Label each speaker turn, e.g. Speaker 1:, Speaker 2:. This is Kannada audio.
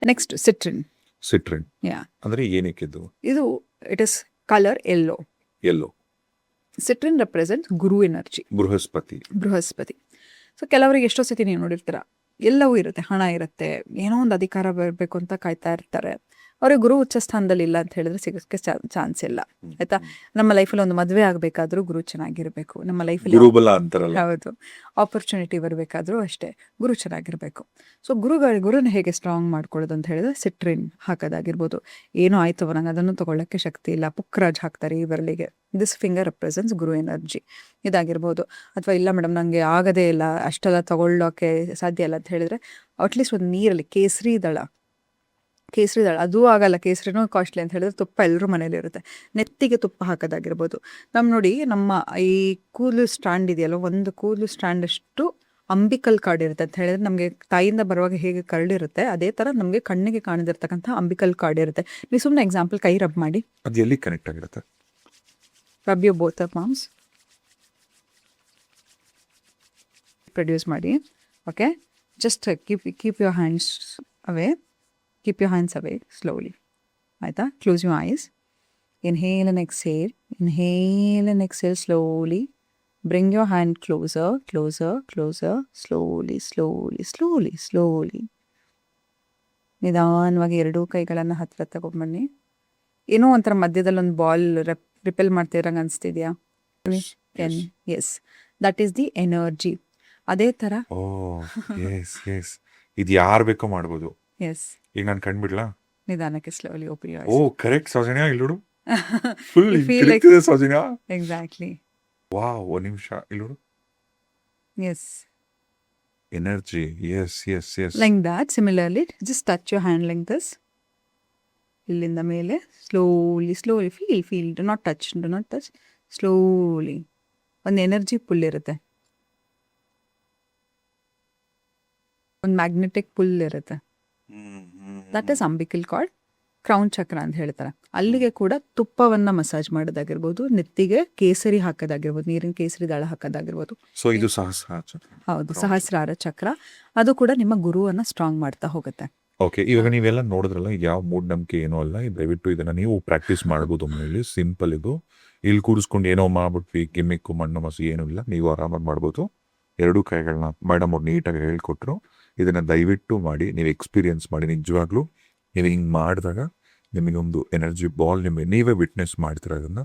Speaker 1: Next citrine.
Speaker 2: ಸಿಟ್ರಿನ್
Speaker 1: ಯಾ,
Speaker 2: ಅಂದ್ರೆ ಏನಕ್ಕೆ ಇದು?
Speaker 1: ಇದು it is colour yellow.
Speaker 2: Yellow.
Speaker 1: Citrine represent Guru energy,
Speaker 2: Brihaspati.
Speaker 1: Brihaspati. So ಕೆಲವರಿಗೆ ಎಷ್ಟೋ ಸತಿ ನೀವು ನೋಡಿರ್ತೀರ, ಎಲ್ಲವೂ ಇರುತ್ತೆ, ಹಣ ಇರುತ್ತೆ, ಏನೋ ಒಂದು ಅಧಿಕಾರ ಬರಬೇಕು ಅಂತ ಕಾಯ್ತಾ ಇರ್ತಾರೆ. ಅವ್ರಿಗೆ ಗುರು ಉಚ್ಚ ಸ್ಥಾನದಲ್ಲಿ ಇಲ್ಲ ಅಂತ ಹೇಳಿದ್ರೆ ಸಿಗೋಕ್ಕೆ ಚಾನ್ಸ್ ಇಲ್ಲ. ಆಯ್ತಾ? ನಮ್ಮ ಲೈಫಲ್ಲಿ ಒಂದು ಮದುವೆ ಆಗಬೇಕಾದ್ರೂ ಗುರು ಚೆನ್ನಾಗಿರಬೇಕು. ನಮ್ಮ ಲೈಫಲ್ಲಿ
Speaker 2: ಗುರುಬಲ ಅಂತಾರಲ್ಲ.
Speaker 1: ಹೌದು, ಆಪರ್ಚುನಿಟಿ ಬರಬೇಕಾದ್ರೂ ಅಷ್ಟೇ ಗುರು ಚೆನ್ನಾಗಿರಬೇಕು. ಸೊ ಗುರುನ ಹೇಗೆ ಸ್ಟ್ರಾಂಗ್ ಮಾಡ್ಕೊಳ್ಳೋದು ಅಂತ ಹೇಳಿದ್ರೆ ಸಿಟ್ರಿನ್ ಹಾಕೋದಾಗಿರ್ಬೋದು. ಏನೋ ಆಯ್ತು ನಂಗೆ ಅದನ್ನು ತಗೊಳ್ಳೋಕ್ಕೆ ಶಕ್ತಿ ಇಲ್ಲ, ಪುಕ್ರಾಜ್ ಹಾಕ್ತಾರೆ ಈ ಬೆರಳಿಗೆ. This finger represents Guru energy ಇದಾಗಿರ್ಬೋದು. ಅಥವಾ ಇಲ್ಲ ಮೇಡಮ್ ನನಗೆ ಆಗದೇ ಇಲ್ಲ, ಅಷ್ಟೆಲ್ಲ ತಗೊಳ್ಳೋಕ್ಕೆ ಸಾಧ್ಯ ಇಲ್ಲ ಅಂತ ಹೇಳಿದ್ರೆ ಅಟ್ಲೀಸ್ಟ್ ಒಂದು ನೀರಲ್ಲಿ ಕೇಸರಿ ದಳ ಅದೂ ಆಗಲ್ಲ, ಕೇಸರಿನೂ ಕಾಸ್ಟ್ಲಿ ಅಂತ ಹೇಳಿದ್ರೆ ತುಪ್ಪ ಎಲ್ಲರೂ ಮನೇಲಿ ಇರುತ್ತೆ, ನೆತ್ತಿಗೆ ತುಪ್ಪ ಹಾಕೋದಾಗಿರ್ಬೋದು. ನೋಡಿ ನಮ್ಮ ಈ ಕೂದಲು ಸ್ಟ್ಯಾಂಡ್ ಇದೆಯಲ್ಲ, ಒಂದು ಕೂದಲು ಸ್ಟ್ಯಾಂಡ್ ಅಷ್ಟು ಅಂಬಿಕಲ್ ಕಾರ್ಡ್ ಇರುತ್ತೆ ಅಂತ ಹೇಳಿದ್ರೆ, ನಮಗೆ ತಾಯಿಯಿಂದ ಬರುವಾಗ ಹೇಗೆ ಕರಳಿರುತ್ತೆ ಅದೇ ಥರ ನಮಗೆ ಕಣ್ಣಿಗೆ ಕಾಣದಿರ್ತಕ್ಕಂಥ ಅಂಬಿಕಲ್ ಕಾರ್ಡ್ ಇರುತ್ತೆ. ನೀವು ಸುಮ್ಮನೆ ಎಕ್ಸಾಂಪಲ್ ಕೈ ರಬ್ ಮಾಡಿ,
Speaker 2: ಅದು ಎಲ್ಲಿ ಕನೆಕ್ಟ್ ಆಗಿರುತ್ತೆ?
Speaker 1: Rub you both palms, produce ಮಾಡಿ. Okay, just keep your hands away. Keep your hands away slowly. ಆಯಿತಾ? Close your eyes. Inhale and exhale. Inhale and exhale slowly. Bring your hand closer, closer, closer. Slowly, slowly, slowly, slowly. ನಿಧಾನವಾಗಿ ಎರಡೂ ಕೈಗಳನ್ನು ಹತ್ತಿರ ತಗೊಂಡ್ಬನ್ನಿ. ಏನೋ ಒಂಥರ ಮಧ್ಯದಲ್ಲಿ ಒಂದು ಬಾಲ್ ರಿಪೆಲ್ ಮಾಡ್ತಿರಂಗೆ ಅನಿಸ್ತಿದೆಯಾ? Yes, that is the energy. ಅದೇ ಥರ
Speaker 2: ಇದು ಯಾರು ಬೇಕೋ ಮಾಡ್ಬೋದು.
Speaker 1: ಎಸ್,
Speaker 2: ಈಗ ನಾನು ಕಂಡ್ಬಿಡ್ಲಾ?
Speaker 1: ನಿಧಾನಕ್ಕೆ slowly open your
Speaker 2: oh
Speaker 1: eyes.
Speaker 2: Correct Soujanya, ಇಲ್ಲೋಡು ಫುಲ್
Speaker 1: feel like-
Speaker 2: ತಿರುಗ್ತಿದೆ ಸೌಜನ್ಯ.
Speaker 1: ಎಕ್ಸಾಕ್ಟ್ಲಿ.
Speaker 2: ವಾವ್, ಒಂದು ನಿಮಿಷ ಇಲ್ಲೋಡು.
Speaker 1: Yes,
Speaker 2: energy. Yes yes yes.
Speaker 1: like that. Similarly, just touch your hand like this. ಇಲ್ಲಿಂದ ಮೇಲೆ slowly slowly feel. Do not touch. Slowly ಒಂದು ಎನರ್ಜಿ ಪುಲ್ ಇರುತ್ತೆ, ಒಂದು ಮ್ಯಾಗ್ನೆಟಿಕ್ ಪುಲ್ ಇರುತ್ತೆ. That is Ambikal card, crown ಚಕ್ರ ಅಂತ ಹೇಳ್ತಾರೆ. ಅಲ್ಲಿಗೆ ಕೂಡ ತುಪ್ಪವನ್ನು ಮಸಾಜ್ ಮಾಡೋದಾಗಿರ್ಬೋದು, ನೆತ್ತಿಗೆ ಕೇಸರಿ ಹಾಕೋದಾಗಿರ್ಬೋದು, ನೀರಿನ ಕೇಸರಿ ದಳ ಹಾಕೋದಾಗಿರ್ಬೋದು.
Speaker 2: ಸೊ ಇದು ಸಹಸ್ರಾರ ಚಕ್ರ.
Speaker 1: ಹೌದು, ಸಹಸ್ರಾರ ಚಕ್ರ. ಅದು ಕೂಡ ನಿಮ್ಮ ಗುರುವನ್ನು ಸ್ಟ್ರಾಂಗ್ ಮಾಡ್ತಾ ಹೋಗುತ್ತೆ.
Speaker 2: ಓಕೆ, ಇವಾಗ ನೀವೆಲ್ಲ ನೋಡಿದ್ರಲ್ಲ, ಇದು ಯಾವ ಮೂಢನಂಬಿಕೆ ಏನೋ ಅಲ್ಲ. ದಯವಿಟ್ಟು ಇದನ್ನ ನೀವು ಪ್ರಾಕ್ಟೀಸ್ ಮಾಡ್ಬೋದು ಮನೇಲಿ. ಸಿಂಪಲ್ ಇದು. ಇಲ್ಲಿ ಕೂರಿಸ್ಕೊಂಡು ಏನೋ ಮಾಡ್ಬಿಟ್ವಿ ಗಿಮ್ಮಿಕ್ಕು ಮಣ್ಣು ಮಸಿ ಏನೂ ಇಲ್ಲ, ನೀವು ಆರಾಮಾಗಿ ಮಾಡ್ಬೋದು. ಎರಡೂ ಕೈಗಳನ್ನ ಮೇಡಮ್ ಅವ್ರು ನೀಟಾಗಿ ಹೇಳ್ಕೊಟ್ರು. ಇದನ್ನ ದಯವಿಟ್ಟು ಮಾಡಿ, ನೀವು ಎಕ್ಸ್ಪೀರಿಯನ್ಸ್ ಮಾಡಿ. ನಿಜವಾಗ್ಲೂ ನೀವು ಹಿಂಗೆ ಮಾಡಿದಾಗ ನಿಮಗೊಂದು ಎನರ್ಜಿ ಬಾಲ್ ನೀವೇ ವಿಟ್ನೆಸ್ ಮಾಡ್ತೀರ ಅದನ್ನ.